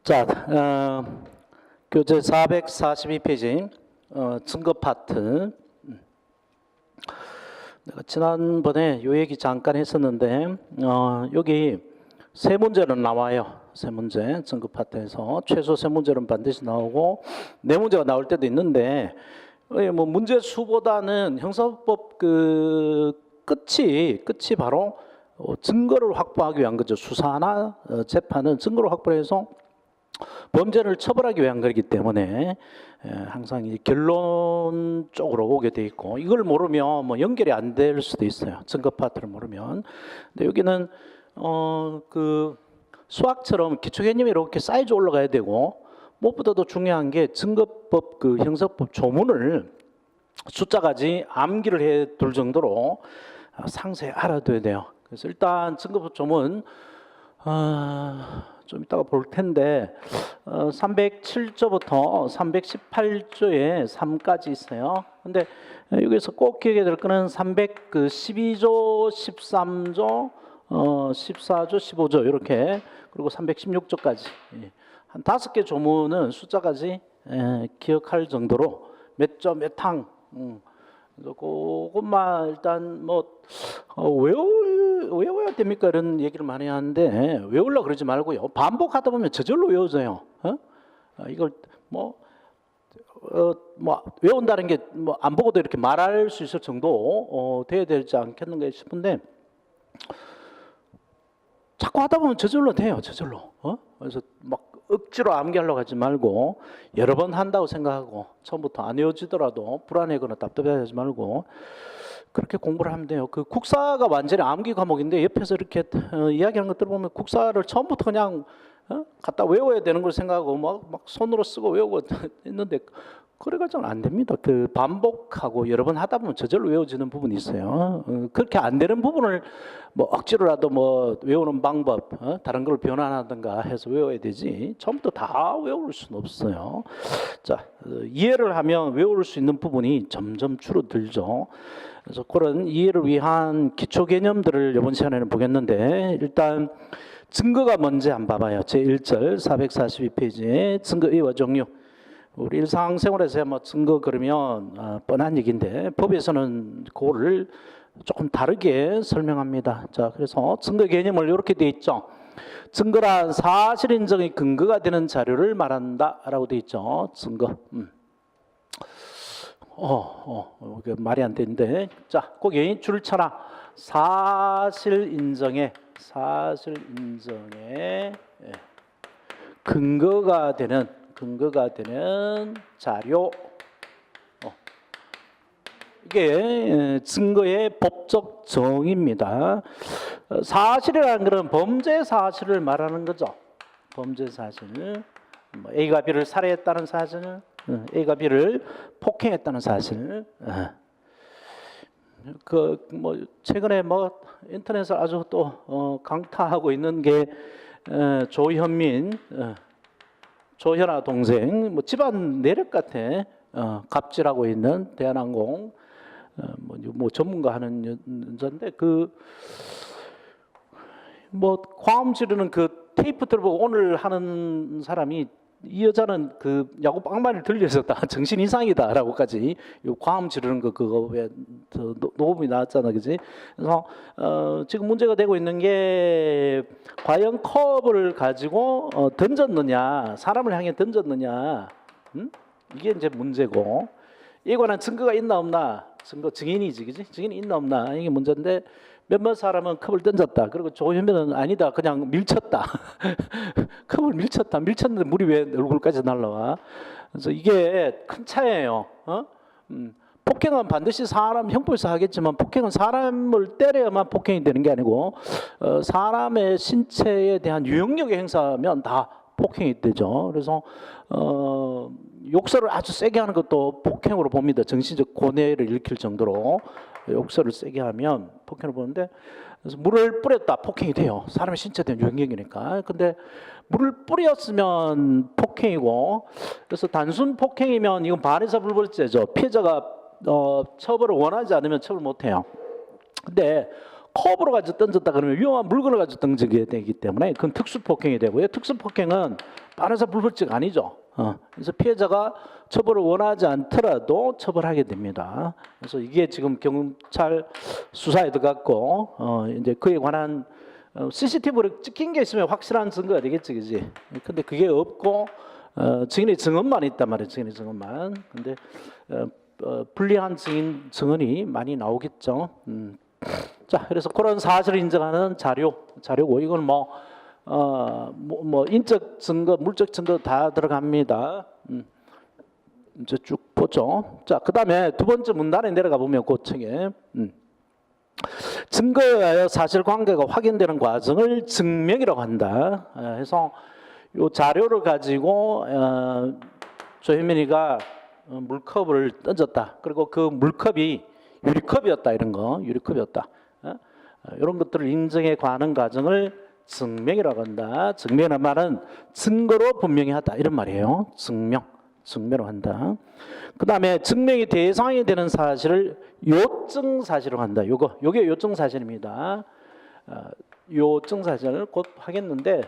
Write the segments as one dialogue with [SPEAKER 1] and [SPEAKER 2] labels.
[SPEAKER 1] 자, 교재 442페이지 증거 파트. 내가 지난번에 요 얘기 잠깐 했었는데 여기 세 문제는 나와요. 세 문제 증거 파트에서 최소 세 문제는 반드시 나오고 네 문제가 나올 때도 있는데 뭐 문제 수보다는 형사법 끝이 바로 증거를 확보하기 위한 거죠. 수사나 재판은 증거를 확보해서 범죄를 처벌하기 위한 거기 때문에 항상 이 결론 쪽으로 오게 돼 있고, 이걸 모르면 뭐 연결이 안 될 수도 있어요. 증거 파트를 모르면. 근데 여기는 수학처럼 기초 개념이 이렇게 쌓여져 올라가야 되고, 무엇보다도 중요한 게 증거법 형사법 조문을 숫자까지 암기를 해 둘 정도로 상세히 알아둬야 돼요. 그래서 일단 증거법 조문 좀 이따가 볼 텐데 307조부터 318조에 3까지 있어요. 근데 여기서 꼭 기억해야 될 거는 312조, 13조, 14조, 15조 이렇게, 그리고 316조까지 한 5개 조문은 숫자까지 기억할 정도로 몇 조 몇 항, 그것만 일단 뭐 외워야 됩니까? 이런 얘기를 많이 하는데 외우려고 그러지 말고요. 반복하다 보면 저절로 외워져요. 이걸 외운다는 게 뭐 안 보고도 이렇게 말할 수 있을 정도 돼야 되지 않겠는가 싶은데, 자꾸 하다 보면 저절로 돼요. 저절로. 그래서 막 억지로 암기하려고 하지 말고 여러 번 한다고 생각하고 처음부터 안 외워지더라도 불안해거나 답답해하지 말고 그렇게 공부를 하면 돼요. 그 국사가 완전히 암기 과목인데 옆에서 이렇게 이야기하는 것들 보면 국사를 처음부터 그냥 갖다 외워야 되는 걸 생각하고 막 손으로 쓰고 외우고 했는데 그래가지고는 안 됩니다. 그 반복하고 여러 번 하다 보면 저절로 외워지는 부분이 있어요. 그렇게 안 되는 부분을 뭐 억지로라도 뭐 외우는 방법, 다른 걸 변환하든가 해서 외워야 되지 처음부터 다 외울 수는 없어요. 자, 이해를 하면 외울 수 있는 부분이 점점 줄어들죠. 그래서 그런 이해를 위한 기초 개념들을 이번 시간에는 보겠는데, 일단 증거가 뭔지 한번 봐봐요. 제1절 442페이지에 증거 의와 종류. 우리 일상생활에서 뭐 증거 그러면 뻔한 얘기인데 법에서는 그거를 조금 다르게 설명합니다. 자, 그래서 증거 개념을 이렇게 돼 있죠. 증거란 사실 인정의 근거가 되는 자료를 말한다라고 돼 있죠. 증거. 이게 말이 안 되는데, 자, 거기 줄 쳐라. 사실 인정의 근거가 되는 자료. 이게 증거의 법적 정의입니다. 사실이라는 것은 범죄 사실을 말하는 거죠. 범죄 사실. A가 B를 살해했다는 사실, A가 B를 폭행했다는 사실. 최근에 인터넷을 아주 또 강타하고 있는 게 조현민, 조현아 동생, 집안 내력 같아. 갑질하고 있는 대한항공 전문가 하는 여자인데 과음 지르는 테이프 들고 오늘 하는 사람이, 이 여자는 야구 빵만을 들렸었다, 정신 이상이다라고까지 과음 지르는 그거 왜 녹음이 나왔잖아, 그지? 그래서 지금 문제가 되고 있는 게 과연 컵을 가지고 던졌느냐, 사람을 향해 던졌느냐, 이게 이제 문제고, 이에 관한 증거가 있나 없나, 증인이지, 그지? 증인이 있나 없나, 이게 문제인데, 몇몇 사람은 컵을 던졌다. 그리고 조현민은 아니다, 그냥 밀쳤다. 컵을 밀쳤는데 물이 왜 얼굴까지 날라와? 그래서 이게 큰 차이예요. 폭행은 반드시 사람 형법에서 하겠지만, 폭행은 사람을 때려야만 폭행이 되는 게 아니고 사람의 신체에 대한 유형력의 행사면 다 폭행이 되죠. 그래서 욕설을 아주 세게 하는 것도 폭행으로 봅니다. 정신적 고뇌를 일으킬 정도로 욕설을 세게 하면 폭행을 보는데, 그래서 물을 뿌렸다, 폭행이 돼요. 사람의 신체에 대한 유형력이니까. 근데 물을 뿌렸으면 폭행이고, 그래서 단순 폭행이면 이건 반의사 불벌죄죠. 피해자가 처벌을 원하지 않으면 처벌 못해요. 근데 컵으로 가지고 던졌다 그러면 위험한 물건을 가지고 던지게 되기 때문에 그건 특수폭행이 되고요. 특수폭행은 반의사 불법죄가 아니죠. 그래서 피해자가 처벌을 원하지 않더라도 처벌하게 됩니다. 그래서 이게 지금 경찰 수사에 들어갔고 이제 그에 관한 CCTV로 찍힌 게 있으면 확실한 증거가 되겠지, 그지? 근데 그게 없고 증인의 증언만 있단 말이에요. 증인의 증언만. 근데 불리한 증언이 많이 나오겠죠. 자, 그래서 그런 사실을 인정하는 자료고 이건 뭐 인적 증거, 물적 증거 다 들어갑니다. 이제 쭉 보죠. 자, 그다음에 두 번째 문단에 내려가 보면 그 책에 증거의 사실관계가 확인되는 과정을 증명이라고 한다. 해서 이 자료를 가지고 조현민이가 물컵을 던졌다. 그리고 그 물컵이 유리컵이었다. 이런 거 유리컵이었다. 이런 것들을 인정해 가는 과정을 증명이라고 한다. 증명이라는 말은 증거로 분명히 하다 이런 말이에요. 증명으로 한다. 그 다음에 증명의 대상이 되는 사실을 요증 사실로 한다. 요게 요증 사실입니다. 요증 사실을 곧 하겠는데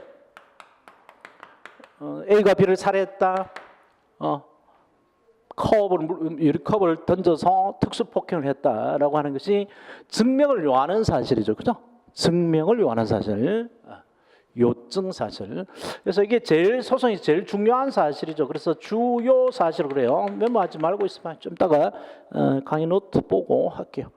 [SPEAKER 1] A가 B를 살해했다. 유리컵을 던져서 특수폭행을 했다라고 하는 것이 증명을 요하는 사실이죠. 그죠? 증명을 요하는 사실. 요증 사실. 그래서 이게 소송이 제일 중요한 사실이죠. 그래서 주요 사실을 그래요. 메모하지 말고 있으면 좀 이따가 강의 노트 보고 할게요.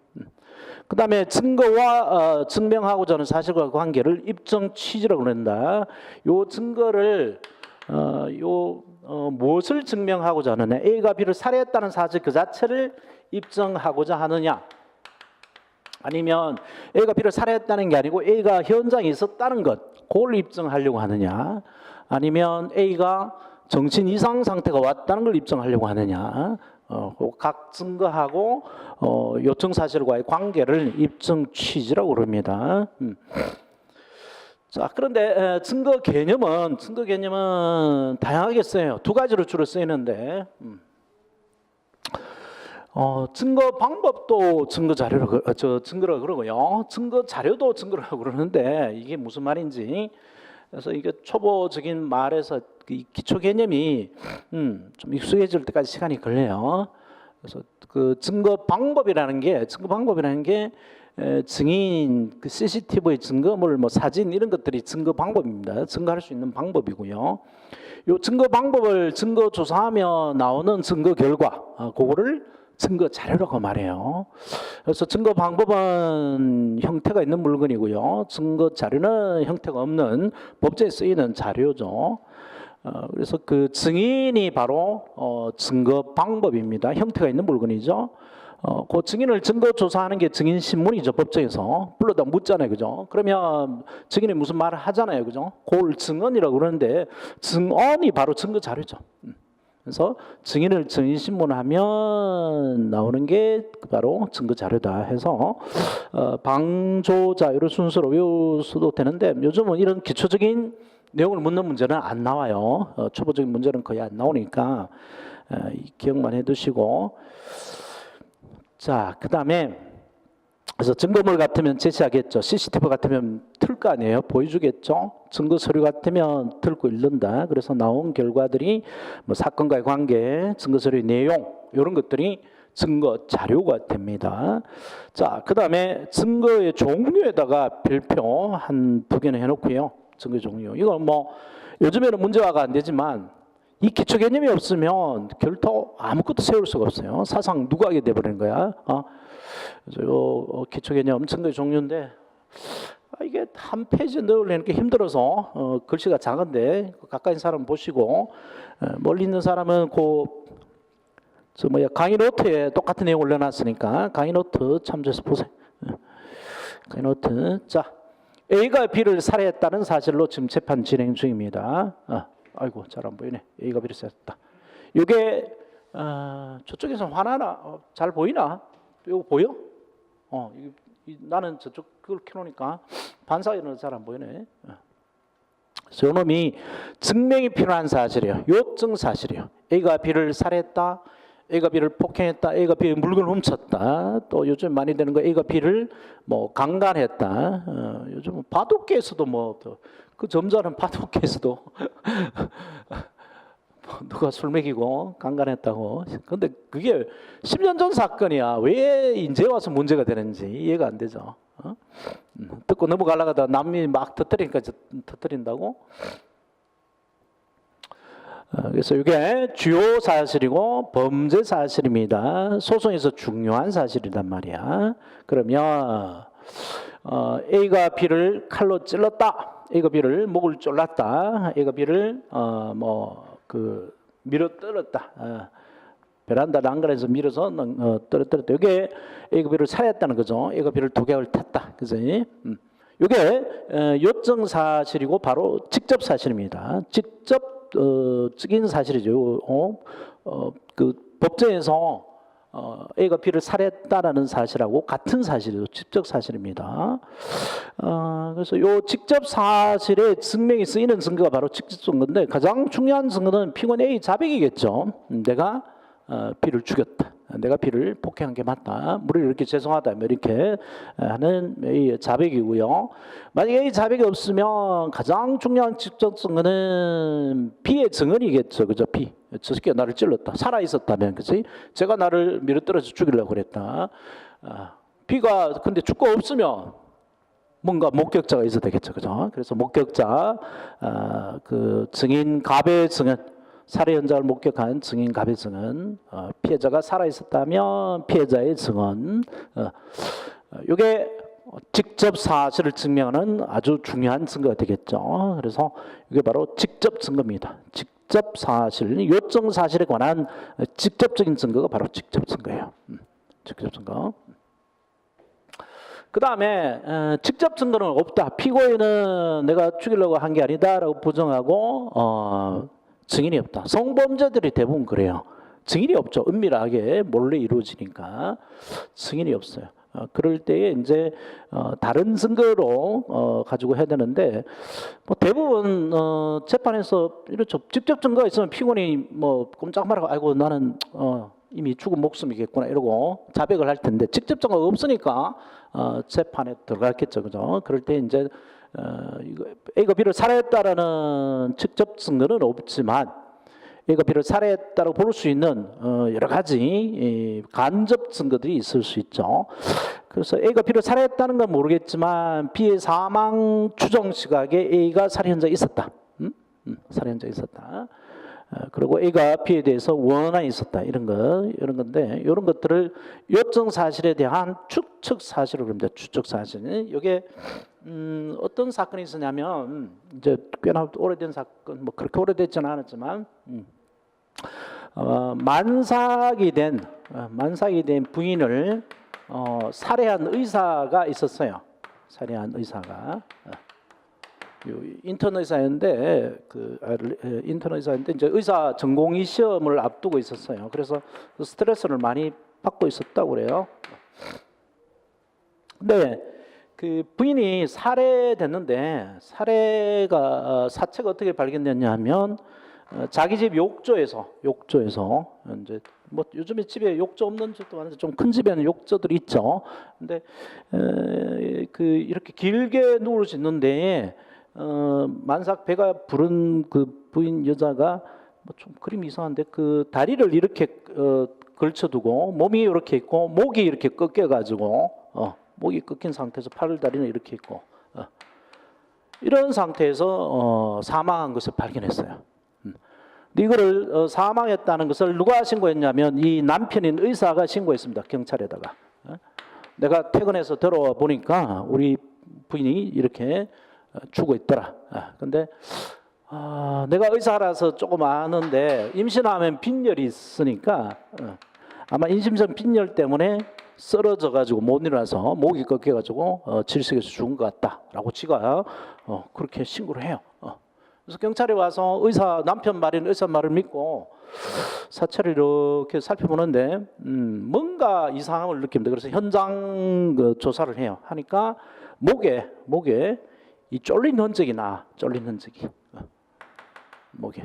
[SPEAKER 1] 그 다음에 증거와 증명하고자 하는 사실과 관계를 입증 취지라고 그런다. 요 증거를 무엇을 증명하고자 하느냐? A가 B를 살해했다는 사실 그 자체를 입증하고자 하느냐? 아니면 A가 B를 살해했다는 게 아니고 A가 현장에 있었다는 것 그걸 입증하려고 하느냐? 아니면 A가 정신 이상 상태가 왔다는 걸 입증하려고 하느냐? 각 증거하고 요청 사실과의 관계를 입증 취지라고 그럽니다. 자, 그런데 증거 개념은 다양하게 쓰여요. 두 가지로 주로 쓰이는데 증거 방법도 증거 증거라고 그러고요. 증거 자료도 증거라고 그러는데 이게 무슨 말인지 그래서 이게 초보적인 말에서 기초 개념이 좀 익숙해질 때까지 시간이 걸려요. 그래서 그 증거 방법이라는 게 증인 그 CCTV 증거물 사진 이런 것들이 증거 방법입니다. 증거할 수 있는 방법이고요. 요 증거 방법을 증거 조사하며 나오는 증거 결과 그거를 증거 자료라고 말해요. 그래서 증거 방법은 형태가 있는 물건이고요. 증거 자료는 형태가 없는 법제에 쓰이는 자료죠. 그래서 그 증인이 바로 증거 방법입니다. 형태가 있는 물건이죠. 그 증인을 증거 조사하는 게 증인 신문이죠. 법정에서 불러다 묻잖아요, 그죠? 그러면 증인이 무슨 말을 하잖아요, 그죠? 그걸 증언이라고 그러는데 증언이 바로 증거 자료죠. 그래서 증인을 증인 신문하면 나오는 게 바로 증거 자료다 해서 방조자 이런 순서로 외우셔도 되는데 요즘은 이런 기초적인 내용을 묻는 문제는 안 나와요. 초보적인 문제는 거의 안 나오니까 기억만 해두시고 자, 그 다음에 그래서 증거물 같으면 제시하겠죠. CCTV 같으면 틀 거 아니에요. 보여주겠죠. 증거 서류 같으면 틀고 읽는다. 그래서 나온 결과들이 사건과의 관계, 증거 서류의 내용 이런 것들이 증거 자료가 됩니다. 자, 그 다음에 증거의 종류에다가 별표 한 2개는 해놓고요. 증거 종류. 이건 요즘에는 문제화가 안 되지만 이 기초 개념이 없으면 결코 아무것도 세울 수가 없어요. 사상 누구하게 돼버리는 거야. 그래서 요 기초 개념 증거의 종류인데 이게 한 페이지 넣으려는 게 힘들어서 글씨가 작은데 가까이 있는 사람 보시고 멀리 있는 사람은 강의 노트에 똑같은 내용 올려놨으니까 강의 노트 참조해서 보세요. 강의 노트. 자, A가 B를 살해했다는 사실로 지금 재판 진행 중입니다. 아이고 잘 안 보이네. A가 B를 살해했다. 이게 저쪽에서 화나나? 잘 보이나? 이거 보여? 나는 저쪽 그걸 켜놓으니까 반사에는 잘 안 보이네. 그래서 이놈이 증명이 필요한 사실이에요. 요증 사실이에요. A가 B를 살해했다. A가 B를 폭행했다, A가 B의 물건을 훔쳤다, 또 요즘 많이 되는 거 A가 B를 뭐 강간했다. 요즘 바둑계에서도 뭐 그 점잖은 바둑계에서도 누가 술 먹이고 강간했다고. 근데 그게 10년 전 사건이야. 왜 이제 와서 문제가 되는지 이해가 안 되죠. 듣고 넘어가려다가 남이 막 터뜨리니까 터뜨린다고. 그래서 이게 주요 사실이고 범죄 사실입니다. 소송에서 중요한 사실이란 말이야. 그러면 A가 B를 칼로 찔렀다. A가 B를 목을 졸랐다. A가 B를 밀어 떨었다. 베란다 난간에서 밀어서 떨어뜨렸다. 이게 A가 B를 살해했다는 거죠. A가 B를 독약을 탔다. 그죠? 이게 요청 사실이고 바로 직접 사실입니다. 직접 적인 사실이죠. 그 법정에서 A가 B를 살해했다라는 사실하고 같은 사실이죠. 직접 사실입니다. 그래서 요 직접 사실의 증명이 쓰이는 증거가 바로 직접 증거인데 가장 중요한 증거는 피고인 A 자백이겠죠. 내가 B를 죽였다. 내가 B를 폭행한 게 맞다. 무리를 이렇게 죄송하다. 이렇게 하는 A의 자백이고요. 만약에 A 자백이 없으면 가장 중요한 직접 증거는 B의 증언이겠죠. 그죠? B. 저 새끼가 나를 찔렀다. 살아 있었다면, 그지? 제가 나를 밀어떨어서 죽이려고 그랬다. B가 근데 죽고 없으면 뭔가 목격자가 있어야 되겠죠. 그죠? 그래서 목격자, 그 증인 갑의 증언, 살해 현장을 목격한 증인 갑의 증언, 피해자가 살아 있었다면 피해자의 증언, 이게 직접 사실을 증명하는 아주 중요한 증거가 되겠죠. 그래서 이게 바로 직접 증거입니다. 직접 사실, 요청 사실에 관한 직접적인 증거가 바로 직접 증거예요. 직접 증거. 그 다음에 직접 증거는 없다. 피고인은 내가 죽이려고 한 게 아니다라고 부정하고 증인이 없다. 성범죄들이 대부분 그래요. 증인이 없죠. 은밀하게 몰래 이루어지니까 증인이 없어요. 그럴 때에 이제 다른 증거로 가지고 해야 되는데 뭐 대부분 재판에서 이렇죠. 직접 증거가 있으면 피고인이 뭐 꼼짝 말하고 아이고 나는 이미 죽은 목숨이겠구나 이러고 자백을 할 텐데 직접 증거가 없으니까 재판에 들어갔겠죠. 그죠? 그럴 때 이제 A가 B를 살해했다라는 직접 증거는 없지만 A가 B를 살해했다고 볼 수 있는 여러 가지 간접 증거들이 있을 수 있죠. 그래서 A가 B를 살해했다는 건 모르겠지만 B의 사망 추정 시각에 A가 살해 현장에 있었다. 살해 현장에 있었다. 그리고 A가 B에 대해서 원한이 있었다. 이런 건데 이런 것들을 요청 사실에 대한 추측 사실을 그럽니다. 추측 사실. 이게 어떤 사건이 있었냐면 이제 꽤나 오래된 사건, 뭐 그렇게 오래됐지는 않았지만 만삭이 된 부인을 살해한 의사가 있었어요. 살해한 의사가 인턴 의사였는데 인턴 의사인데 이제 의사 전공의 시험을 앞두고 있었어요. 그래서 스트레스를 많이 받고 있었다고 그래요. 근데 그 부인이 살해됐는데 사체가 어떻게 발견됐냐면 자기 집 욕조에서 이제 뭐 요즘에 집에 욕조 없는 집도 많은데 좀 큰 집에는 욕조들이 있죠. 근데 이렇게 길게 누울수 있는데 만삭 배가 부른 그 부인 여자가 뭐 좀 그림이 이상한데 그 다리를 이렇게 걸쳐두고 몸이 이렇게 있고 목이 이렇게 꺾여가지고 목이 꺾인 상태에서 팔을 다리는 이렇게 있고 이런 상태에서 사망한 것을 발견했어요. 근데 이거를 사망했다는 것을 누가 신고했냐면 이 남편인 의사가 신고했습니다. 경찰에다가. 내가 퇴근해서 들어와 보니까 우리 부인이 이렇게 죽어 있더라. 근데 내가 의사라서 조금 아는데 임신하면 빈혈이 있으니까 아마 임신성 빈혈 때문에 쓰러져 가지고 못 일어나서 목이 꺾여 가지고 질식에서 죽은 것 같다라고 지가 그렇게 신고를 해요. 그래서 경찰이 와서 남편 말인 의사 말을 믿고 사체를 이렇게 살펴보는데 뭔가 이상함을 느낍니다. 그래서 현장 조사를 해요. 하니까 목에 이 쫄린 흔적이 목에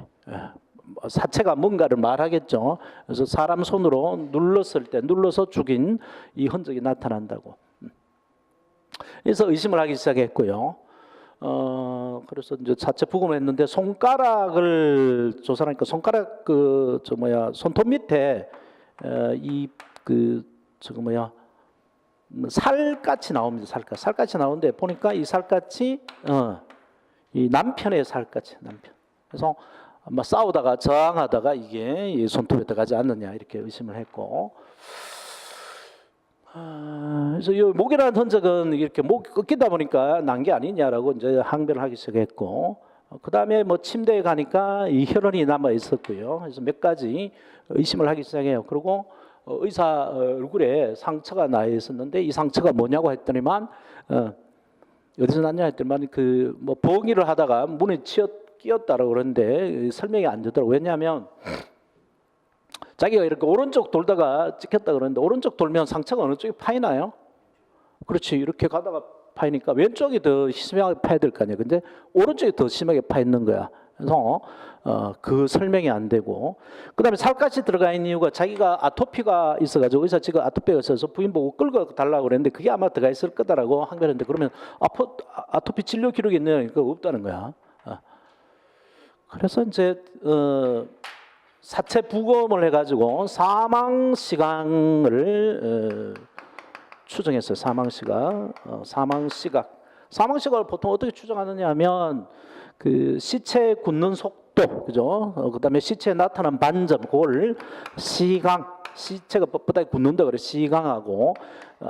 [SPEAKER 1] 사체가 뭔가를 말하겠죠. 그래서 사람 손으로 눌러서 죽인 이 흔적이 나타난다고. 그래서 의심을 하기 시작했고요. 그래서 이제 사체 부검했는데 손가락을 조사하니까 손가락 손톱 밑에 살갗이 나옵니다. 살갗이 나오는데 보니까 이 살갗이 이 남편의 살갗이 남편. 그래서 아마 싸우다가 저항하다가 이게 이 손톱에 들어가지 않느냐 이렇게 의심을 했고. 그래서 이 목이라는 흔적은 이렇게 목이 꺾이다 보니까 난 게 아니냐라고 이제 항변을 하기 시작했고, 그 다음에 뭐 침대에 가니까 이 혈흔이 남아 있었고요. 그래서 몇 가지 의심을 하기 시작해요. 그리고 의사 얼굴에 상처가 나 있었는데 이 상처가 뭐냐고 했더니만 어디서 났냐 했더니만 그 뭐 부엉이를 하다가 문에 끼었다라고 그러는데 설명이 안 되더라고. 왜냐하면 자기가 이렇게 오른쪽 돌다가 찍혔다 그러는데 오른쪽 돌면 상처가 어느 쪽에 파이나요? 그렇지. 이렇게 가다가 파이니까 왼쪽이 더 심하게 파야 될 거 아니에요. 근데 오른쪽이 더 심하게 파 있는 거야. 그래서 그 설명이 안 되고, 그다음에 살갗이 들어가 있는 이유가 자기가 아토피가 있어가지고 의사 지금 아토피가 있어서 부인 보고 끌고 달라고 그랬는데 그게 아마 들어가 있을 거다라고 항변했는데, 그러면 아토피 진료 기록이 있네요. 그거 없다는 거야. 그래서 이제 사체 부검을 해가지고 사망 시간을 추정했어요. 사망 시각을 보통 어떻게 추정하느냐 하면 그 시체 굳는 속도, 그죠? 그다음에 시체에 나타난 반점, 그걸 시체가 뻣뻣하게 굳는다 그래. 시강하고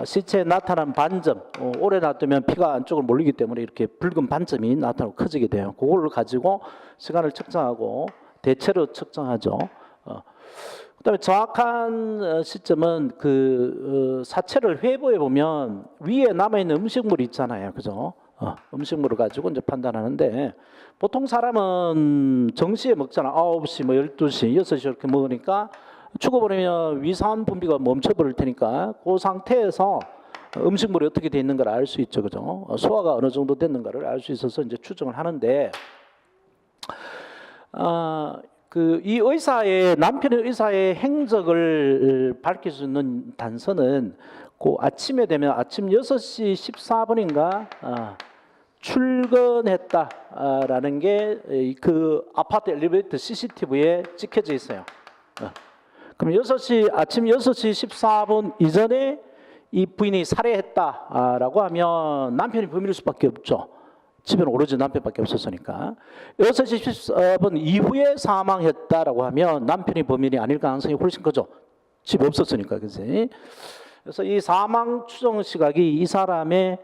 [SPEAKER 1] 시체에 나타난 반점, 오래 놔두면 피가 안쪽으로 몰리기 때문에 이렇게 붉은 반점이 나타나고 커지게 돼요. 그걸 가지고 시간을 측정하고 대체로 측정하죠. 그다음에 정확한 시점은 그 사체를 회부해 보면 위에 남아 있는 음식물 있잖아요, 그죠? 음식물을 가지고 이제 판단하는데, 보통 사람은 정시에 먹잖아. 9시, 뭐 12시, 6시 이렇게 먹으니까 죽어버리면 위산 분비가 멈춰버릴 테니까 그 상태에서 음식물이 어떻게 돼 있는 걸 알 수 있죠, 그죠? 소화가 어느 정도 됐는가를 알 수 있어서 이제 추정을 하는데, 이 남편의 의사의 행적을 밝힐 수 있는 단서는 그 아침에 되면 아침 6시 14분인가 출근했다라는 게 그 아파트 엘리베이터 CCTV에 찍혀져 있어요. 그럼 아침 6시 14분 이전에 이 부인이 살해했다라고 하면 남편이 범인일 수밖에 없죠. 집에는 오로지 남편밖에 없었으니까. 6시 14분 이후에 사망했다라고 하면 남편이 범인이 아닐 가능성이 훨씬 크죠. 집에 없었으니까. 그지? 그래서 이 사망 추정 시각이 이 사람의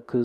[SPEAKER 1] 그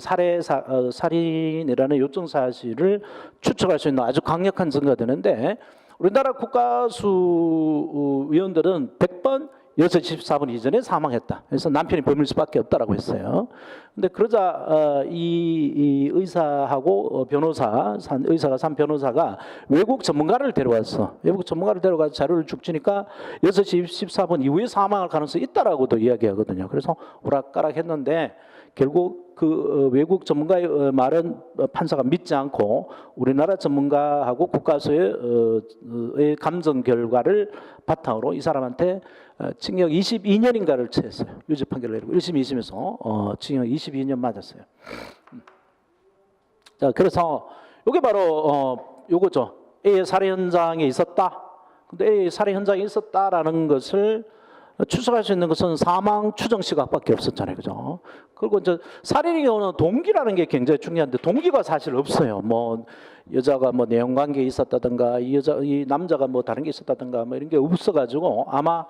[SPEAKER 1] 살인이라는 요청 사실을 추측할 수 있는 아주 강력한 증거가 되는데, 우리나라 국가수 위원들은 100번 6시 14분 이전에 사망했다. 그래서 남편이 범인일 수밖에 없다라고 했어요. 근데 그러자 이 의사하고 의사가 산 변호사가 외국 전문가를 데려왔어. 외국 전문가를 데려가서 자료를 쭉 주니까 6시 14분 이후에 사망할 가능성이 있다라고도 이야기하거든요. 그래서 오락가락했는데 결국 그 외국 전문가의 말은 판사가 믿지 않고 우리나라 전문가하고 국가수의 감정 결과를 바탕으로 이 사람한테 징역 22년인가를 처했어요. 유죄 판결을 내리고 1심, 2심에서 징역 22년 맞았어요. 자, 그래서 이게 바로 요거죠. A의 살해 현장에 있었다. 근데 A의 살해 현장에 있었다라는 것을 추측할 수 있는 것은 사망 추정 시각밖에 없었잖아요, 그죠? 그리고 이제 살인의 경우는 동기라는 게 굉장히 중요한데 동기가 사실 없어요. 뭐 여자가 뭐 내연 관계에 있었다든가 이 남자가 뭐 다른 게 있었다든가 뭐 이런 게 없어가지고 아마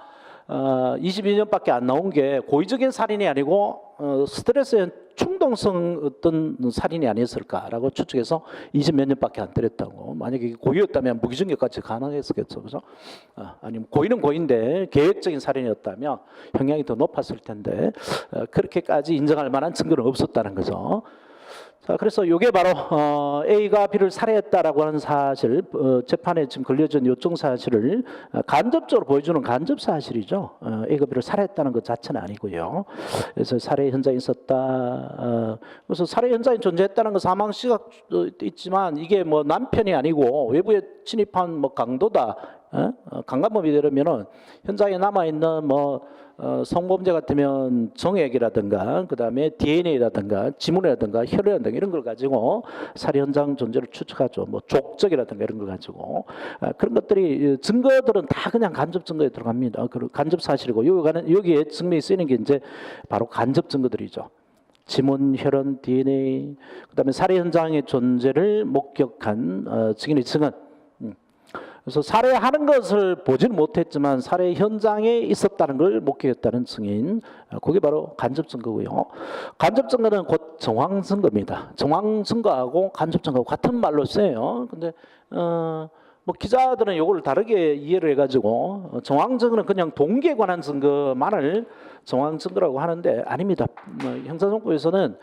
[SPEAKER 1] 22년밖에 안 나온 게 고의적인 살인이 아니고 스트레스의 충동성 어떤 살인이 아니었을까라고 추측해서 20몇 년밖에 안 때렸다고. 만약에 고의였다면 무기징역까지 가능했었겠죠, 그죠? 아니면 고의는 고의인데 계획적인 살인이었다면 형량이 더 높았을 텐데 그렇게까지 인정할 만한 증거는 없었다는 거죠. 자, 그래서 이게 바로 A가 B를 살해했다라고 하는 사실, 재판에 지금 걸려진 요청 사실을 간접적으로 보여주는 간접 사실이죠. A가 B를 살해했다는 것 자체는 아니고요. 그래서 살해 현장이 있었다. 그래서 살해 현장이 존재했다는 건 사망 시각도 있지만 이게 뭐 남편이 아니고 외부에 침입한 뭐 강도다. 강간범이 되려면은 현장에 남아 있는 뭐 성범죄 같으면 정액이라든가 그다음에 DNA라든가 지문이라든가 혈흔이라든가 이런 걸 가지고 살해 현장 존재를 추측하죠. 뭐 족적이라든가 이런 걸 가지고 그런 것들이 증거들은 다 그냥 간접 증거에 들어갑니다. 그 간접 사실이고 여기에 증명이 쓰이는 게 이제 바로 간접 증거들이죠. 지문, 혈흔, DNA, 그다음에 살해 현장의 존재를 목격한 증인의 증언. 그래서 살해하는 것을 보지는 못했지만 살해 현장에 있었다는 걸 목격했다는 증인, 그게 바로 간접 증거고요. 간접 증거는 곧 정황 증거입니다. 정황 증거하고 간접 증거하고 같은 말로 써요. 근데 뭐 기자들은 이걸 다르게 이해를 해가지고 정황 증거는 그냥 동기에 관한 증거만을 정황 증거라고 하는데 아닙니다. 형사정법에서는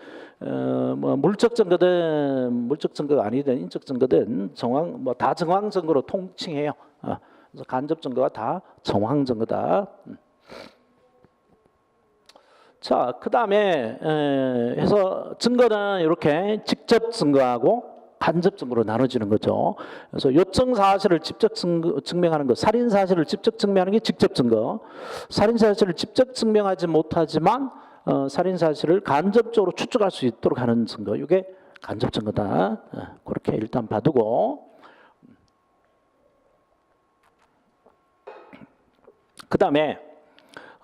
[SPEAKER 1] 뭐 물적 증거든 물적 증거가 아니든 인적 증거든 정황 뭐 다 정황 증거로 통칭해요. 그래서 간접 증거가 다 정황 증거다. 자, 그 다음에 해서 증거는 이렇게 직접 증거하고 간접 증거로 나눠지는 거죠. 그래서 요청 사실을 직접 증명하는 것, 살인 사실을 직접 증명하는 게 직접 증거. 살인 사실을 직접 증명하지 못하지만 살인 사실을 간접적으로 추측할 수 있도록 하는 증거, 이게 간접 증거다. 그렇게 일단 봐두고, 그 다음에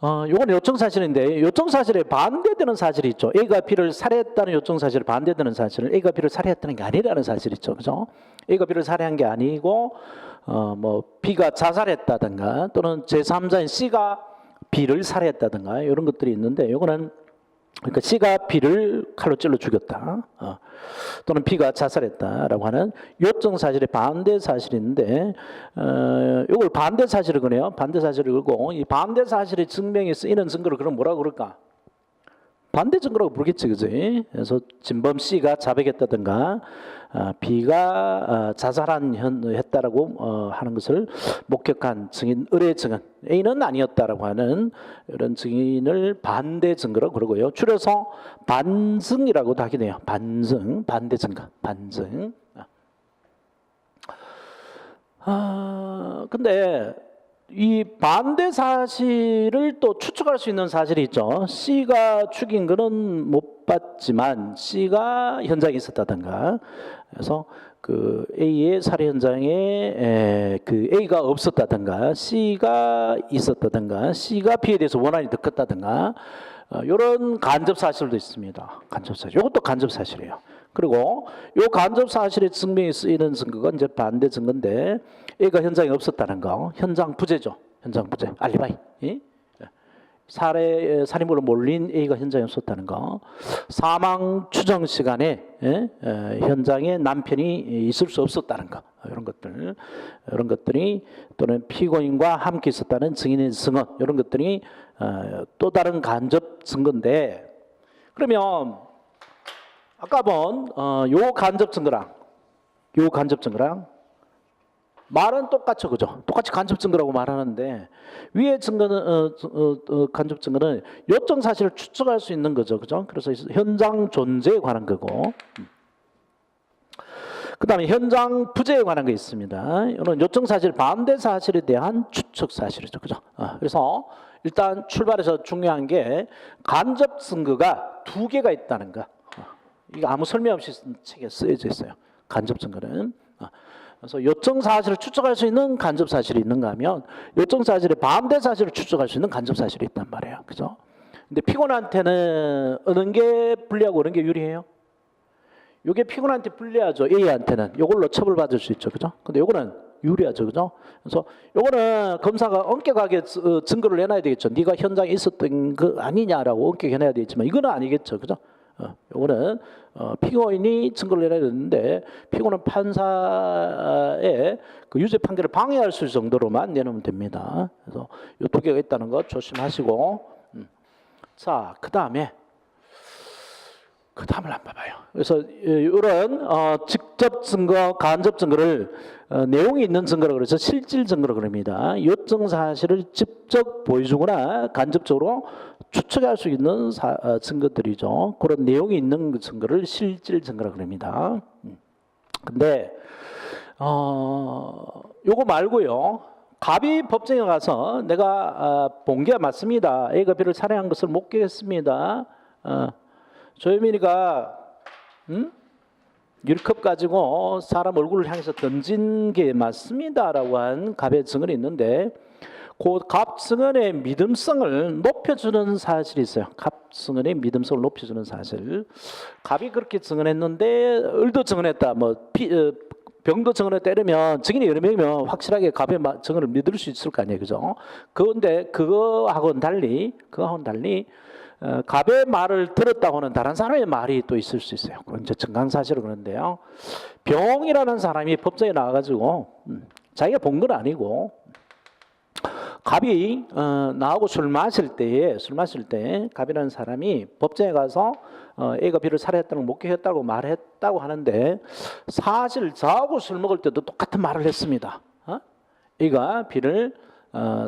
[SPEAKER 1] 요건 요청 사실인데 요청 사실에 반대되는 사실이 있죠. A가 B를 살해했다는 요청 사실에 반대되는 사실은 A가 B를 살해했다는 게 아니라는 사실이 있죠. 그죠? A가 B를 살해한 게 아니고 뭐 B가 자살했다든가 또는 제3자인 C가 B를 살해했다든가 이런 것들이 있는데 요거는 그러니까 C가 B를 칼로 찔러 죽였다. 또는 B가 자살했다라고 하는 요청 사실의 반대 사실인데 이걸 반대 사실을 그래요. 반대 사실을 그고 이 반대 사실의 증명에 쓰이는 증거를 그럼 뭐라고 그럴까? 반대 증거라고 부르겠지, 그지? 그래서 진범 C가 자백했다든가 B가 자살했다라고 하는 것을 목격한 증인, 의뢰 증언 A는 아니었다라고 하는 이런 증인을 반대 증거라고 그러고요. 줄여서 반증이라고도 하긴 해요. 반증, 반대 증거, 반증. 근데 이 반대 사실을 또 추측할 수 있는 사실이 있죠. C가 죽인 거는 못 봤지만 C가 현장에 있었다든가. 그래서 그 A의 살해 현장에 그 A가 없었다든가, C가 있었다든가, C가 B에 대해서 원한이 더 컸다든가, 이런 간접 사실도 있습니다. 간접 사실. 이것도 간접 사실이에요. 그리고 이 간접 사실의 증명이 쓰이는 증거가 이제 반대 증거인데 A가 현장에 없었다는 거, 현장 부재죠. 현장 부재, 알리바이. 살인물을 몰린 A가 현장에 없었다는 거, 사망 추정 시간에 현장에 남편이 있을 수 없었다는 거, 이런 것들이 또는 피고인과 함께 있었다는 증인의 증언, 이런 것들이 또 다른 간접 증거인데, 그러면 아까 본 요 간접 증거랑 말은 똑같죠, 그죠? 똑같이 간접 증거라고 말하는데 위에 증거는 간접 증거는 요청 사실을 추측할 수 있는 거죠, 그죠? 그래서 현장 존재에 관한 거고, 그다음에 현장 부재에 관한 게 있습니다. 이는 요청 사실 반대 사실에 대한 추측 사실이죠, 그죠? 그래서 일단 출발해서 중요한 게 간접 증거가 두 개가 있다는 거. 이거 아무 설명 없이 책에 쓰여져 있어요. 간접 증거는. 그래서 요청 사실을 추측할 수 있는 간접 사실이 있는가 하면 요청 사실의 반대 사실을 추측할 수 있는 간접 사실이 있단 말이에요. 그죠? 근데 피고인한테는 어느 게 불리하고 어느 게 유리해요? 이게 피고인한테 불리하죠. A한테는. 이걸로 처벌받을 수 있죠. 그죠? 근데 요거는 유리하죠. 그죠? 그래서 요거는 검사가 엄격하게 증거를 내놔야 되겠죠. 네가 현장에 있었던 거 아니냐라고 엄격히 해놔야 되겠지만 이거는 아니겠죠. 그죠? 요거는 피고인이 증거를 내놔야 되는데 피고는 판사의 그 유죄 판결을 방해할 수 있을 정도로만 내놓으면 됩니다. 그래서 이 두 개가 있다는 거 조심하시고, 자, 그 다음에 그 다음을 안 봐봐요. 그래서 이런 직접 증거, 간접 증거를 내용이 있는 증거라고 그래서 실질 증거라고 그럽니다. 요청 사실을 직접 보여주거나 간접적으로 추측할 수 있는 증거들이죠. 그런 내용이 있는 그 증거를 실질 증거라고 그럽니다. 근데 요거 말고요. 갑이 법정에 가서 내가 본 게 맞습니다. A가 B를 살해한 것을 목격했습니다. 조혜민이가 유리컵 가지고 사람 얼굴을 향해서 던진 게 맞습니다라고 한 갑의 증언이 있는데 그 갑 증언의 믿음성을 높여주는 사실이 있어요. 갑 증언의 믿음성을 높여주는 사실. 갑이 그렇게 증언했는데 을도 증언했다. 병도 증언했다 이러면 증인이 여러 명이면 확실하게 갑의 증언을 믿을 수 있을 거 아니에요, 그죠? 그런데 그거하고는 달리 갑의 말을 들었다고 하는 다른 사람의 말이 또 있을 수 있어요. 그건 이제 증강사실을 그러는데요. 병이라는 사람이 법정에 나와가지고 자기가 본 건 아니고 갑이 나하고 술 마실 때 갑이라는 사람이 법정에 가서 A가 B를 살해했다는 걸 목격했다고 말했다고 하는데 사실 저하고 술 먹을 때도 똑같은 말을 했습니다. A가 B를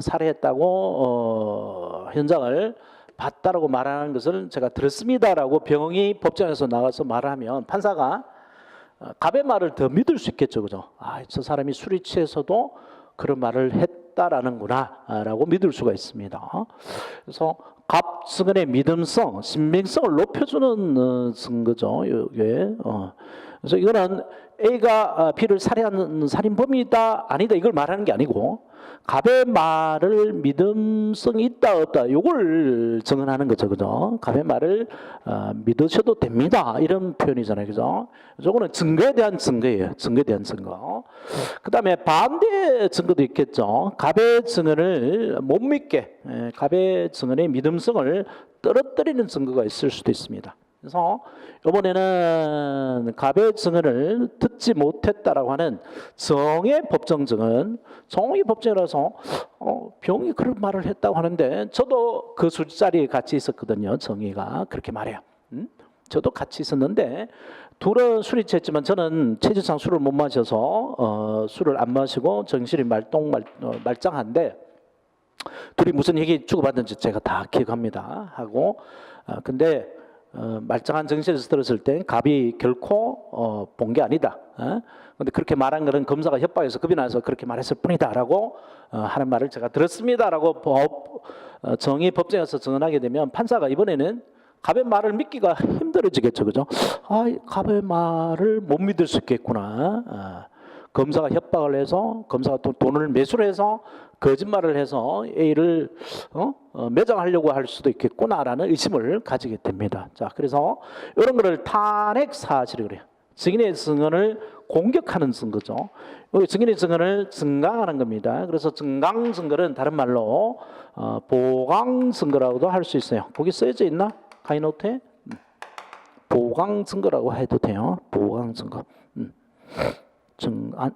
[SPEAKER 1] 살해했다고 현장을 봤다라고 말하는 것을 제가 들었습니다라고 병이 법정에서 나가서 말하면 판사가 갑의 말을 더 믿을 수 있겠죠, 그죠? 저 사람이 술이 취해서도 그런 말을 했다라는구나라고 믿을 수가 있습니다. 그래서 갑 증언의 믿음성, 신빙성을 높여주는 증거죠. 이게. 그래서 이거는 A가 B를 살해한 살인범이다 아니다 이걸 말하는 게 아니고 갑의 말을 믿음성이 있다 없다 이걸 증언하는 거죠, 그죠? 갑의 말을 믿으셔도 됩니다 이런 표현이잖아요, 그죠? 저거는 증거에 대한 증거예요. 증거에 대한 증거. 그 다음에 반대 증거도 있겠죠. 갑의 증언을 못 믿게, 갑의 증언의 믿음성을 떨어뜨리는 증거가 있을 수도 있습니다. 그래서 이번에는 갑의 증언을 듣지 못했다라고 하는 정의 법정 증언, 정의 법정이라서 병이 그런 말을 했다고 하는데 저도 그 술자리에 같이 있었거든요. 정의가 그렇게 말해요. 저도 같이 있었는데 둘은 술이 취했지만 저는 체질상 술을 못 마셔서 술을 안 마시고 정신이 말짱한데 둘이 무슨 얘기 주고받는지 제가 다 기억합니다. 하고 근데 말짱한 정신에서 들었을 때 갑이 결코 본 게 아니다. 근데 그렇게 말한 거는 검사가 협박해서 겁이 나서 그렇게 말했을 뿐이다라고 하는 말을 제가 들었습니다라고 정의 법정에서 증언하게 되면 판사가 이번에는 갑의 말을 믿기가 힘들어지겠죠, 그죠? 갑의 말을 못 믿을 수 있겠구나. 검사가 협박을 해서 검사가 또 돈을 매수를 해서 거짓말을 해서 A를 매장하려고 할 수도 있겠구나라는 의심을 가지게 됩니다. 자, 그래서 이런 거를 탄핵 사실이 그래요. 증인의 증언을 공격하는 증거죠. 여기 증인의 증언을 증강하는 겁니다. 그래서 증강 증거는 다른 말로 보강 증거라고도 할 수 있어요. 거기 써져 있나? 카이노트에 보강 증거라고 해도 돼요. 보강 증거.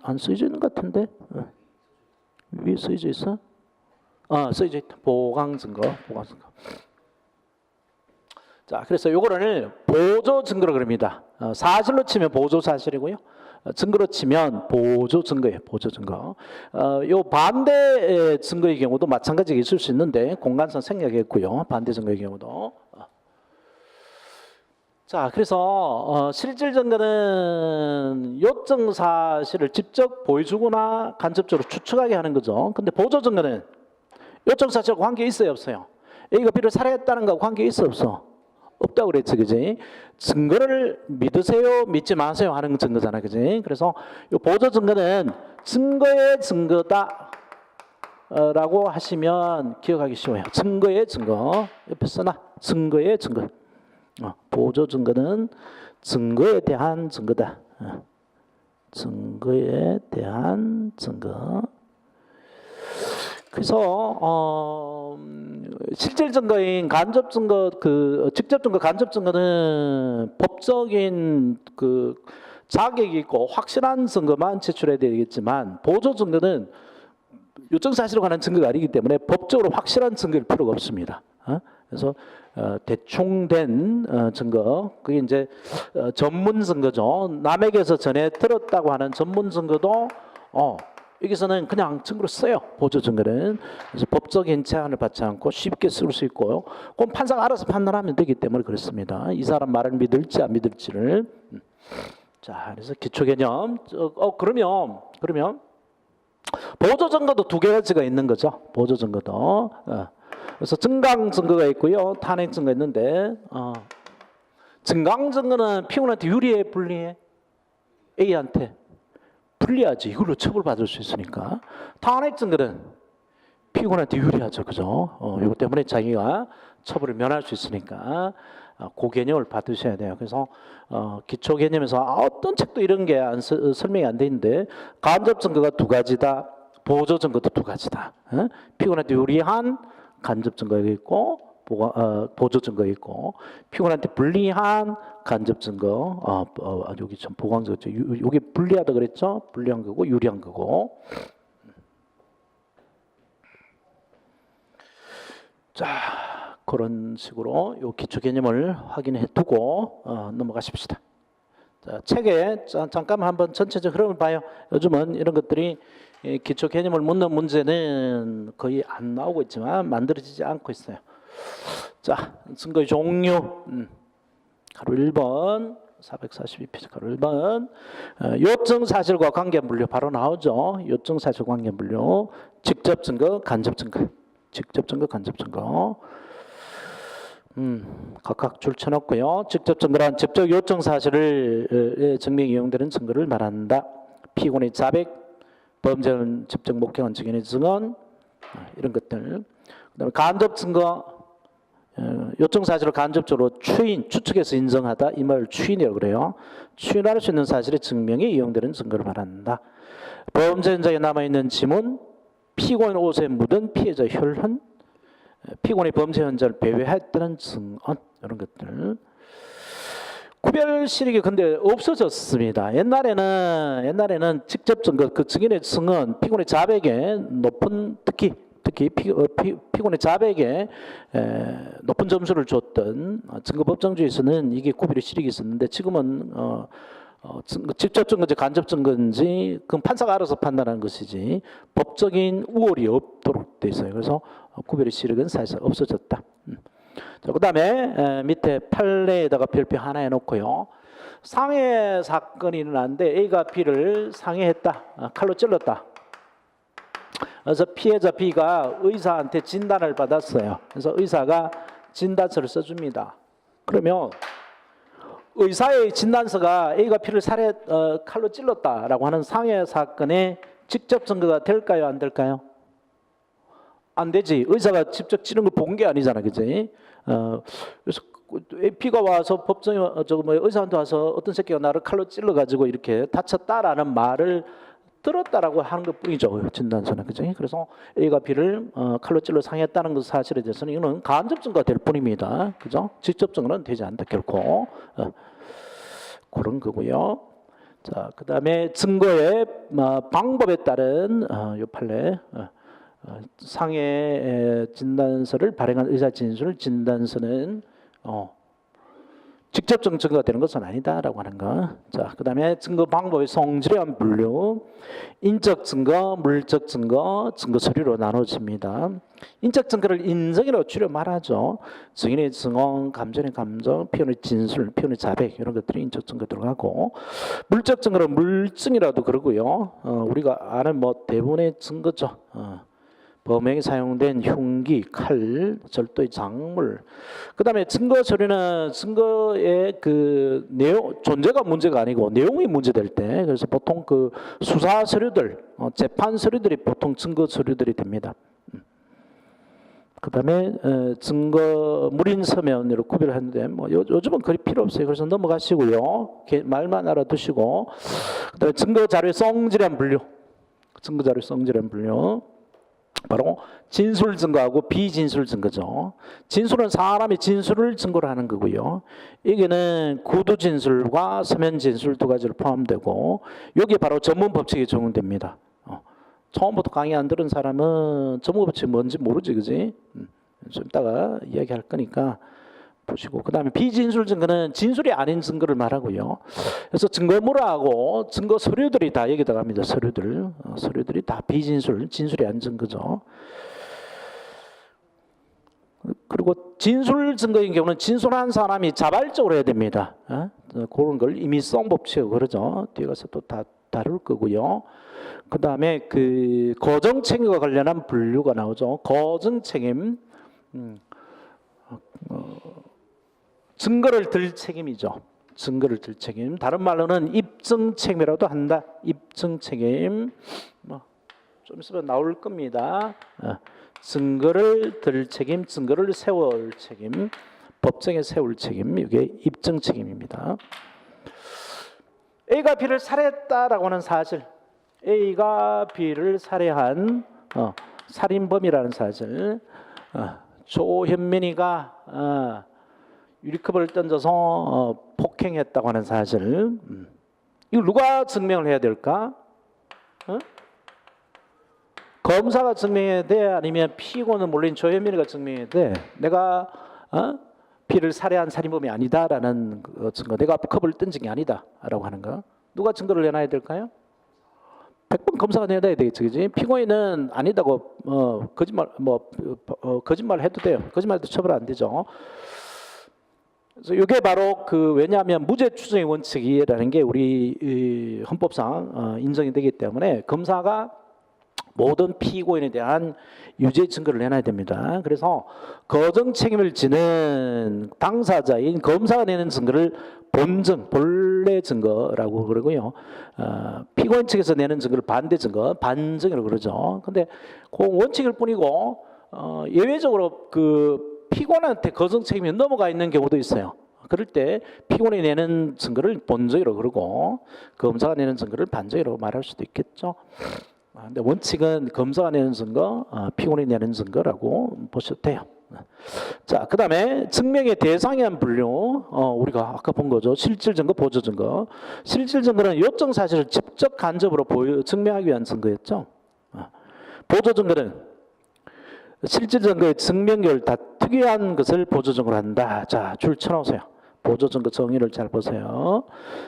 [SPEAKER 1] 안 쓰여져 있는 것 같은데 위에 쓰여져 있어? 쓰여져 있다. 보강 증거. 자, 그래서 요거를 보조 증거로 그럽니다. 사실로 치면 보조 사실이고요. 증거로 치면 보조 증거예요. 보조 증거. 요 반대 증거의 경우도 마찬가지가 있을 수 있는데 공간상 생략했고요. 반대 증거의 경우도. 자, 그래서 실질 증거는 요청 사실을 직접 보여주거나 간접적으로 추측하게 하는 거죠. 근데 보조 증거는 요청 사실과 관계 있어요, 없어요? A가 B를 살해했다는 거하고 관계 있어, 없어? 없다고 그랬지, 그지? 증거를 믿으세요, 믿지 마세요 하는 증거잖아, 그지? 그래서 이 보조 증거는 증거의 증거다 라고 하시면 기억하기 쉬워요. 증거의 증거. 옆에 써놔. 증거의 증거. 보조 증거는 증거에 대한 증거다. 증거에 대한 증거. 그래서 실질 증거인 간접 증거, 직접 증거, 간접 증거는 법적인 자격이 있고 확실한 증거만 제출해야 되겠지만 보조 증거는 요청 사실에 관한 증거가 아니기 때문에 법적으로 확실한 증거일 필요가 없습니다. 그래서 대충 된 증거, 그게 이제 전문 증거죠. 남에게서 전해 들었다고 하는 전문 증거도 여기서는 그냥 증거로 써요. 보조 증거는. 그래서 법적인 제한을 받지 않고 쉽게 쓸 수 있고요. 그럼 판사가 알아서 판단하면 되기 때문에 그렇습니다. 이 사람 말을 믿을지 안 믿을지를. 자, 그래서 기초 개념. 그러면 보조 증거도 두 가지가 있는 거죠. 보조 증거도. 그래서 증강 증거가 있고요, 탄핵 증거가 있는데, 증강 증거는 피고인한테 유리해, 불리해? A한테 불리하지. 이걸로 처벌받을 수 있으니까. 탄핵 증거는 피고인한테 유리하죠, 그죠? 이거 때문에 자기가 처벌을 면할 수 있으니까 그 개념을 받으셔야 돼요. 그래서 기초 개념에서 어떤 책도 이런 게 설명이 안 돼 있는데, 간접 증거가 두 가지다, 보조 증거도 두 가지다. 피고인한테 유리한 간접 증거가 있고 보조 증거가 있고, 피고인한테 불리한 간접 증거, 여기 좀 보강 증거죠. 여기 불리하다 그랬죠? 불리한 거고 유리한 거고. 자, 그런 식으로 요 기초 개념을 확인해 두고 넘어가십시다. 자, 책에 잠깐만 한번 전체적 흐름을 봐요. 요즘은 이런 것들이 기초 개념을 묻는 문제는 거의 안 나오고 있지만 만들어지지 않고 있어요. 자, 증거의 종류. 가로 1번 442페이지 가로 1번 요증 사실과 관계 분류 바로 나오죠. 요증 사실 관계 분류. 직접 증거, 간접 증거. 직접 증거, 간접 증거. 각각 줄 쳐놓고요. 직접 증거란 직접 요청 사실을 증명에 이용되는 증거를 말한다. 피고인의 자백, 범죄는 집중 목격한 증인의 증언, 이런 것들. 그다음에 간접 증거, 요청 사실을 간접적으로 추측해서 인정하다. 이 말을 추인이라고 그래요. 추인할 수 있는 사실의 증명에 이용되는 증거를 말한다. 범죄 현장에 남아있는 지문, 피고인 옷에 묻은 피해자 혈흔, 피고인의 범죄 현장을 배회했다는 증언, 이런 것들. 구별 실익이 근데 없어졌습니다. 옛날에는 직접 증거, 그 증인의 증언, 피고인의 자백에 높은 특히 피고인의 자백에 높은 점수를 줬던 증거법정주의에서는 이게 구별의 실익이 있었는데, 지금은 직접 증거인지 간접 증거인지 그건 판사가 알아서 판단하는 것이지 법적인 우월이 없도록 돼 있어요. 그래서 구별의 실익은 사실상 없어졌다. 자, 그다음에 밑에 판례에다가 별표 하나 해놓고요. 상해 사건이 일어났는데 A가 B를 상해했다, 칼로 찔렀다. 그래서 피해자 B가 의사한테 진단을 받았어요. 그래서 의사가 진단서를 써줍니다. 그러면 의사의 진단서가 A가 B를 칼로 찔렀다라고 하는 상해 사건의 직접 증거가 될까요, 안 될까요? 안 되지. 의사가 직접 찌른 걸 본 게 아니잖아, 그지? 그래서 B가 와서 법정에 의사한테 와서 어떤 새끼가 나를 칼로 찔러 가지고 이렇게 다쳤다라는 말을 들었다라고 하는 것뿐이죠, 진단서는, 그죠? 그래서 A가 B를 칼로 찔러 상했다는 것 사실에 대해서는 이거는 간접 증거가 될 뿐입니다, 그죠? 직접 증거는 되지 않다, 결코. 그런 거고요. 자, 그다음에 증거의 방법에 따른 요 판례. 상해 진단서를 발행한 의사 진술 진단서는 직접 증거가 되는 것은 아니다라고 하는 거. 자, 그다음에 증거 방법의 성질에 대한 분류. 인적 증거, 물적 증거, 증거 서류로 나눠집니다. 인적 증거를 인정이라고 줄여 말하죠. 증인의 증언, 감정의 감정, 피고인의 진술, 피고인의 자백, 이런 것들이 인적 증거 들어가고, 물적 증거는 물증이라도 그러고요. 우리가 아는 대부분의 증거죠. 범행에 사용된 흉기, 칼, 절도의 작물. 그다음에 증거 서류는 증거의 그 내용 존재가 문제가 아니고 내용이 문제될 때, 그래서 보통 그 수사 서류들, 재판 서류들이 보통 증거 서류들이 됩니다. 그다음에 증거 물인 서면으로 구별하는데 요즘은 그리 필요 없어요. 그래서 넘어가시고요. 말만 알아두시고, 그다음에 증거 자료의 성질한 분류. 증거 자료의 성질한 분류. 바로 진술 증거하고 비진술 증거죠. 진술은 사람이 진술을 증거로 하는 거고요. 여기는 구두 진술과 서면 진술 두 가지를 포함되고, 여기 바로 전문 법칙이 적용됩니다. 처음부터 강의 안 들은 사람은 전문 법칙이 뭔지 모르지, 그지? 좀 이따가 이야기할 거니까 보시고, 그 다음에 비진술 증거는 진술이 아닌 증거를 말하고요. 그래서 증거물하고 증거 서류들이 다 여기 들어갑니다. 서류들이 다 진술이 아닌 증거죠. 그리고 진술 증거인 경우는 진술한 사람이 자발적으로 해야 됩니다. 그런 걸 임의성 법칙이라고 그러죠. 뒤에 가서 또 다 다룰 거고요. 그 다음에 그 거정 책임과 관련한 분류가 나오죠. 거정 책임, 증거를 들 책임이죠. 증거를 들 책임. 다른 말로는 입증 책임이라고도 한다. 입증 책임. 좀 있으면 나올 겁니다. 증거를 들 책임, 증거를 세울 책임, 법정에 세울 책임. 이게 입증 책임입니다. A가 B를 살해했다라고 하는 사실, A가 B를 살해한 살인범이라는 사실, 조현민이가 유리컵을 던져서 폭행했다고 하는 사실, 이거 누가 증명을 해야 될까? 검사가 증명해야 돼? 아니면 피고는 물론 조현민이가 증명해야 돼? 내가 B를 살해한 살인범이 아니다라는 증거, 내가 컵을 던진 게 아니다라고 하는 거, 누가 증거를 내놔야 될까요? 100번 검사가 내놔야 되겠죠, 그지? 피고인은 아니다고 거짓말 해도 돼요. 거짓말해도 처벌 안 되죠. 그래서 이게 바로 왜냐하면 무죄 추정의 원칙이라는 게 우리 헌법상 인정이 되기 때문에 검사가 모든 피고인에 대한 유죄 증거를 내놔야 됩니다. 그래서 거정 책임을 지는 당사자인 검사가 내는 증거를 본증, 본래 증거라고 그러고요. 피고인 측에서 내는 증거를 반대 증거, 반증이라고 그러죠. 근데 그 원칙일 뿐이고 예외적으로 피고인한테 거정 책임이 넘어가 있는 경우도 있어요. 그럴 때 피고인이 내는 증거를 본증이라고 그러고 검사가 내는 증거를 반증이라고 말할 수도 있겠죠. 근데 원칙은 검사가 내는 증거, 피고인이 내는 증거라고 보셔도 돼요. 자, 그 다음에 증명의 대상에 분류, 우리가 아까 본 거죠. 실질 증거, 보조 증거. 실질 증거는 요청 사실을 직접 간접으로 증명하기 위한 증거였죠. 보조 증거는 실질 증거의 증명을 다 특이한 것을 보조 증거로 한다. 자, 줄 쳐놓으세요. 보조 증거 정의를 잘 보세요.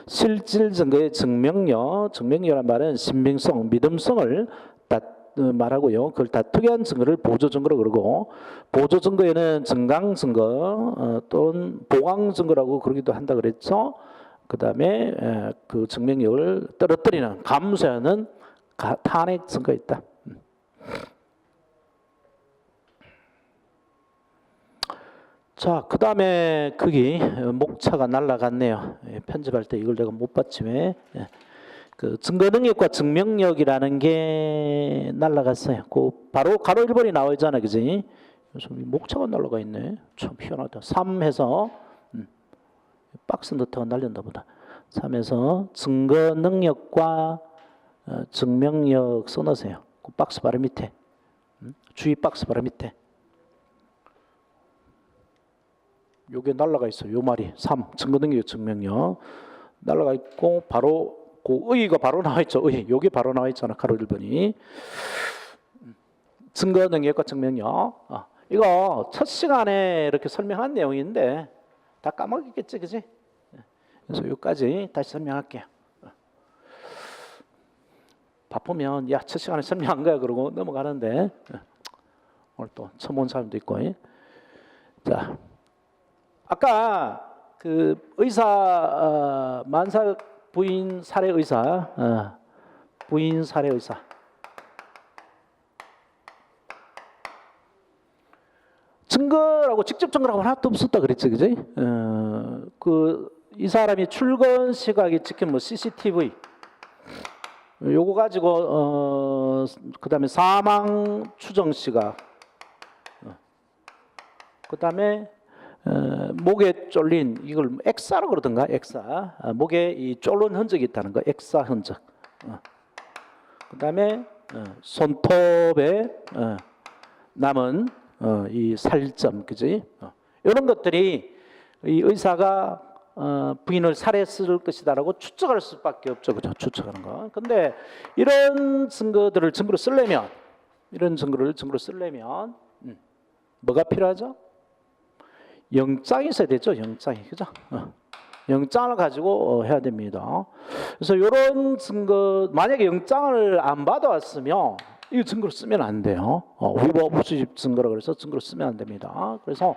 [SPEAKER 1] 실질 증거의 증명력이란 말은 신빙성, 믿음성을 다 말하고요. 그걸 다 특이한 증거를 보조 증거로 그러고, 보조 증거에는 증강 증거 또는 보강 증거라고 그러기도 한다 그랬죠. 그 다음에 그 증명력을 떨어뜨리는, 감소하는 탄핵 증거 있다. 자, 그 다음에 거기 목차가 날라갔네요. 편집할 때 이걸 내가 못 봤지 왜? 그 증거 능력과 증명력이라는 게 날라갔어요. 바로 가로 1번이 나와 있잖아, 그지? 그래서 목차가 날라가 있네. 참 희한하다. 3에서 박스 넣다가 날렸나 보다. 3에서 증거 능력과 증명력 써놓으세요. 그 박스 바로 밑에, 주의 박스 바로 밑에. 요게 날라가 있어요. 요 말이 3 증거 능력 증명력 날라가 있고, 바로 그 의의가 바로 나와 있죠. 의의 요게 바로 나와 있잖아. 가로 1번이 증거 능력과 증명력. 이거 첫 시간에 이렇게 설명한 내용인데 다 까먹었겠지, 그지? 그래서 여기까지 다시 설명할게요. 바쁘면 야, 첫 시간에 설명한 거야 그러고 넘어가는데 오늘 또 처음 온 사람도 있고. 자, 아까 그 의사 만사 부인 살해 의사, 부인 살해 의사. 증거라고 직접 증거라고 하나도 없었다 그랬지, 그지? 이 사람이 출근 시각이 찍힌 CCTV 요거 가지고 그다음에 사망 추정 시각, 그다음에 목에 쫄린 이걸 엑사라고 그러던가, 엑사. 목에 이 쫄른 흔적이 있다는 거, 엑사 흔적. 그다음에 손톱에 남은 이 살점, 그지? 이런 것들이 이 의사가 부인을 살해했을 것이다라고 추측할 수밖에 없죠, 그죠? 추측하는 거. 근데 이런 증거들을 증거로 쓰려면, 뭐가 필요하죠? 영장이 있어야 되죠. 영장이. 그죠? 영장을 가지고 해야 됩니다. 그래서 이런 증거, 만약에 영장을 안 받아왔으면 이 증거를 쓰면 안 돼요. 위법 수집 증거라 그래서 증거를 쓰면 안 됩니다. 그래서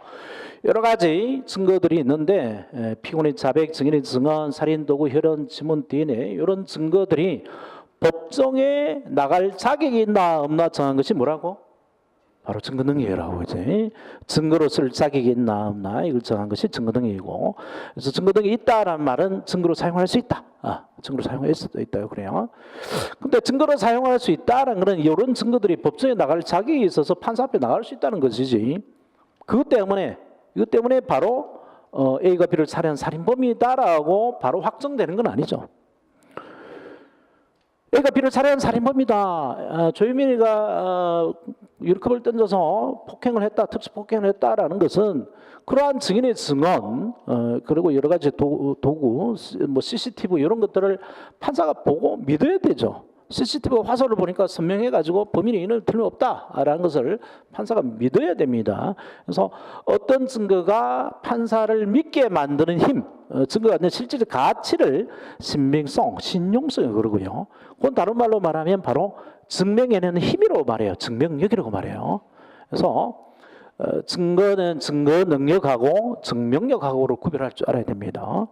[SPEAKER 1] 여러 가지 증거들이 있는데 피고인의 자백, 증인의 증언, 살인 도구, 혈흔, 지문, DNA 이런 증거들이 법정에 나갈 자격이 있나 없나 정한 것이 뭐라고? 바로 증거능력이라고 이제 증거로 쓸 자격이 있나 없나 이걸 정한 것이 증거능력이고, 그래서 증거능력이 있다라는 말은 증거로 사용할 수 있다. 증거로 사용할 수도 있다요. 그래요. 근데 증거로 사용할 수 있다는 것은 이런 증거들이 법정에 나갈 자격이 있어서 판사 앞에 나갈 수 있다는 것이지. 이것 때문에 바로 A가 B를 살해한 살인범이다라고 바로 확정되는 건 아니죠. A가 B를 살해한 살인범이다. 조유민이가 유리컵을 던져서 폭행을 했다, 특수폭행을 했다라는 것은 그러한 증인의 증언, 그리고 여러 가지 도구, 뭐 CCTV 이런 것들을 판사가 보고 믿어야 되죠. CCTV 화소를 보니까 선명해가지고 범인이 이는 틀림없다라는 것을 판사가 믿어야 됩니다. 그래서 어떤 증거가 판사를 믿게 만드는 힘, 증거가 있는 실질적 가치를 신빙성, 신용성이 그러고요. 그건 다른 말로 말하면 바로 증명해내는 힘이라고 말해요. 증명력이라고 말해요. 그래서 증거는 증거 능력하고 증명력하고로 구별할 줄 알아야 됩니다.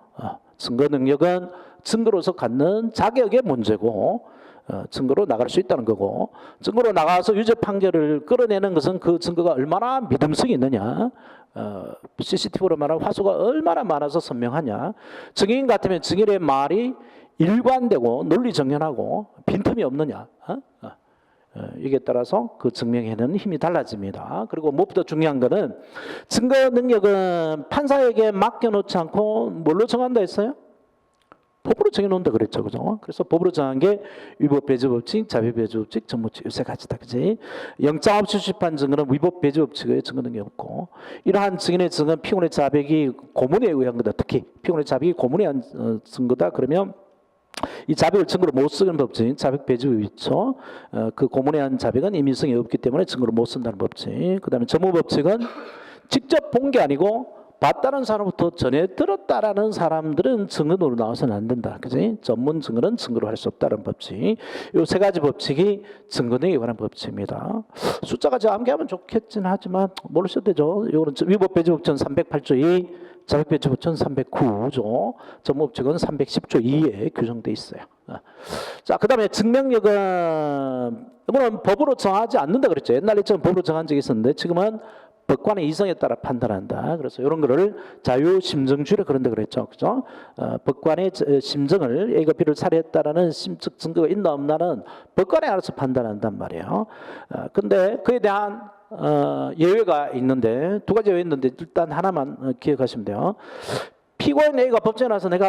[SPEAKER 1] 증거 능력은 증거로서 갖는 자격의 문제고, 증거로 나갈 수 있다는 거고, 증거로 나가서 유죄 판결을 끌어내는 것은 그 증거가 얼마나 믿음성이 있느냐, CCTV로 말하면 화소가 얼마나 많아서 선명하냐, 증인 같으면 증인의 말이 일관되고 논리정연하고 빈틈이 없느냐, 이게 따라서 그 증명에는 힘이 달라집니다. 그리고 무엇보다 중요한 것은 증거 능력은 판사에게 맡겨놓지 않고 뭘로 정한다 했어요? 법으로 정해놓는다 그랬죠, 그죠? 그래서 법으로 정한 게 위법 배제 법칙, 자비 배제 법칙, 정무치 요새 가지다, 그지? 영장 없이 수집한 증거는 위법 배제 법칙의 증거 능력이 없고, 이러한 증인의 증언, 피고인의 자백이 고문에 의한 거다. 특히 피고인의 자백이 고문에 의한 증거다. 그러면 이 자백을 증거로 못 쓰는 법칙, 자백 배제법이 있죠. 그 고문에 의한 자백은 임의성이 없기 때문에 증거로 못 쓴다는 법칙. 그다음에 전무법칙은 직접 본 게 아니고 봤다는 사람부터 전해 들었다라는 사람들은 증언으로 나와서는 안 된다. 그지? 전문 증언은 증거로 할 수 없다는 법칙. 이 세 가지 법칙이 증거 능력에 관한 법칙입니다. 숫자가 저 암기하면 좋겠긴 하지만 모르셔도 되죠. 이거는 위법 배제법칙은 308조 2, 자백 배제법칙은 309조, 전무법칙은 310조 2에 규정돼 있어요. 자, 그다음에 증명력은 이거는 법으로 정하지 않는다 그랬죠. 옛날에 처음 법으로 정한 적이 있었는데 지금은 법관의 이성에 따라 판단한다. 그래서 이런 거를 자유심증주의라 그런다 그랬죠. 그죠? 법관의 심증을 A가 B를 살해했다라는 심적 증거가 있나 없나는 법관이 알아서 판단한단 말이에요. 근데 그에 대한 예외가 있는데, 두 가지 예외 있는데 일단 하나만 기억하시면 돼요. 피고인 A가 법정에 나서 내가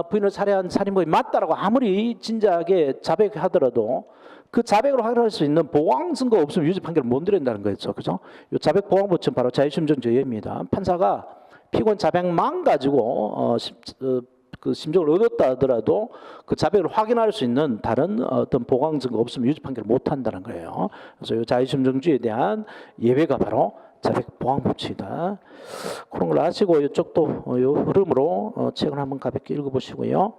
[SPEAKER 1] 부인을 살해한 살인범이 맞다라고 아무리 진지하게 자백하더라도 그 자백으로 확인할 수 있는 보강 증거가 없으면 유죄 판결을 못 내린다는 거죠. 그죠? 이 자백 보강 법칙은 바로 자유심증주의입니다. 판사가 피고인 자백만 가지고 그 심정을 얻었다 하더라도 그 자백을 확인할 수 있는 다른 어떤 보강 증거 없으면 유죄 판결을 못 한다는 거예요. 그래서 이 자유심증주의에 대한 예외가 바로 자백 보강 법칙이다. 그런 걸 아시고 이쪽도 이 흐름으로 책을 한번 가볍게 읽어보시고요.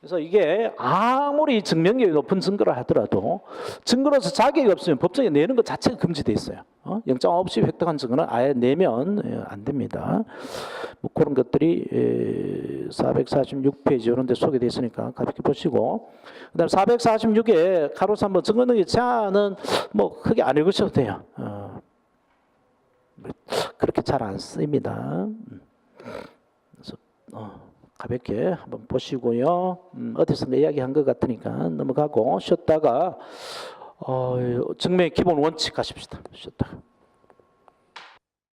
[SPEAKER 1] 그래서 이게 아무리 증명력이 높은 증거를 하더라도 증거로서 자격이 없으면 법정에 내는 것 자체가 금지돼 있어요. 영장 없이 획득한 증거는 아예 내면 안 됩니다. 뭐 그런 것들이 446페이지 이런 데 소개되어 있으니까 가볍게 보시고, 그다음 446에 가로수 한번 증거능력 제한은 뭐 크게 안 읽으셔도 돼요. 그렇게 잘 안 쓰입니다. 그래서 가볍게 한번 보시고요. 어디선가 이야기한 것 같으니까 넘어가고 쉬었다가 증명의 기본 원칙 가십시다. 쉬었다가.